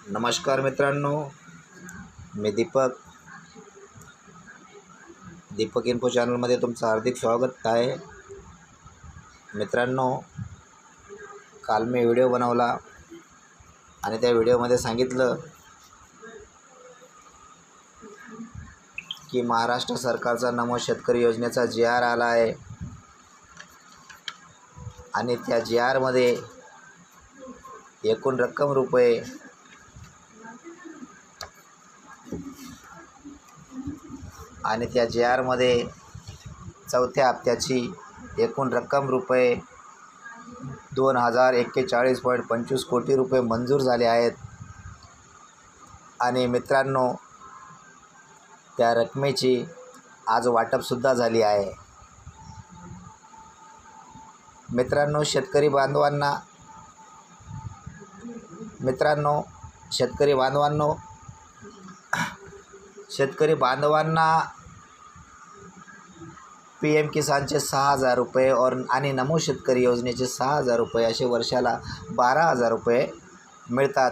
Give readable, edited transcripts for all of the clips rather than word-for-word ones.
नमस्कार मित्रांनो, मी दीपक इन्फो चॅनलमध्ये तुमचं हार्दिक स्वागत आहे. मित्रांनो, काल मी व्हिडिओ बनवला आणि त्या व्हिडिओमध्ये सांगितलं की महाराष्ट्र सरकारचा नमो शेतकरी योजनेचा GR आला आहे आणि त्या GRमध्ये एकूण रक्कम रुपये आणि त्या GRमध्ये चौथ्या हप्त्याची एकूण रक्कम रुपये 2041.25 कोटी रुपये मंजूर झाले आहेत. आणि मित्रांनो, त्या रकमेची आज वाटपसुद्धा झाली आहे. मित्रांनो, शेतकरी बांधवांना PM किसानचे 6,000 रुपये आणि नमो शेतकरी योजनेचे 6,000 रुपये असे वर्षाला 12,000 रुपये मिळतात.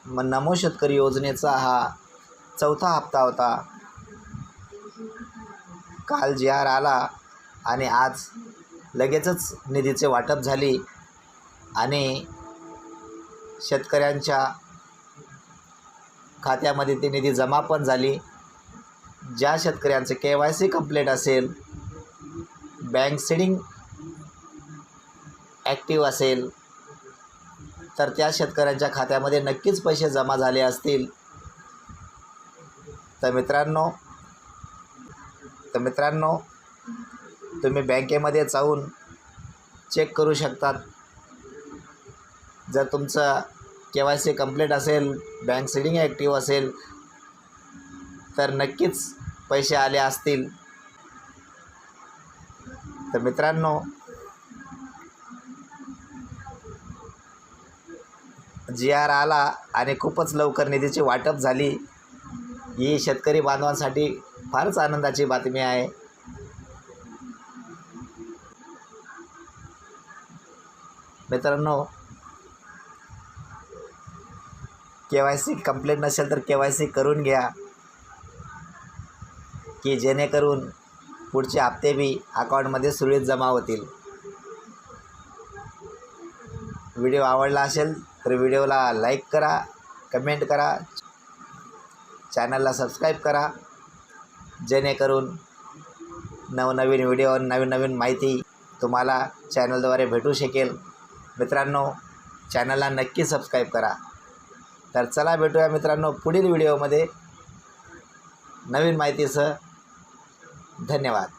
मग नमो शेतकरी योजनेचा हा चौथा हप्ता होता. काल GR आला आणि आज लगेचच निधीचे वाटप झाली आणि शेतकऱ्यांच्या खात्यामध्ये ती निधी जमा पण झाली. ज्या शेतकऱ्यांचे KYC कंप्लीट असेल, बँक सीडिंग ॲक्टिव्ह असेल, तर त्या शेतकऱ्यांच्या खात्यामध्ये नक्कीच पैसे जमा झाले असतील. तर मित्रांनो, तुम्ही बँकेमध्ये जाऊन चेक करू शकतात. जर तुमचं KYC कंप्लीट असेल, बँक सीडिंग ॲक्टिव्ह असेल, तर नक्कीच पैसे आले असतील. तर मित्रांनो, GR आला आणि खूपच लवकर निधीची वाटप झाली. ही शेतकरी बांधवांसाठी फारच आनंदाची बातमी आहे. मित्रांनो, KYC कंप्लीट नसेल तर KYC करून घ्या, की जेणेकरून पुढचे हप्ते बी अकाउंटमध्ये सुरळीत जमा होतील. व्हिडिओ आवडला असेल तर व्हिडिओला लाईक करा, कमेंट करा, चॅनलला सबस्क्राईब करा, जेणेकरून नवनवीन व्हिडिओ, नवीन माहिती तुम्हाला चॅनलद्वारे भेटू शकेल. मित्रांनो, चॅनलला नक्की सबस्क्राईब करा. तर चला भेटूया मित्रांनो पुढील व्हिडिओमध्ये नवीन माहितीसह. धन्यवाद.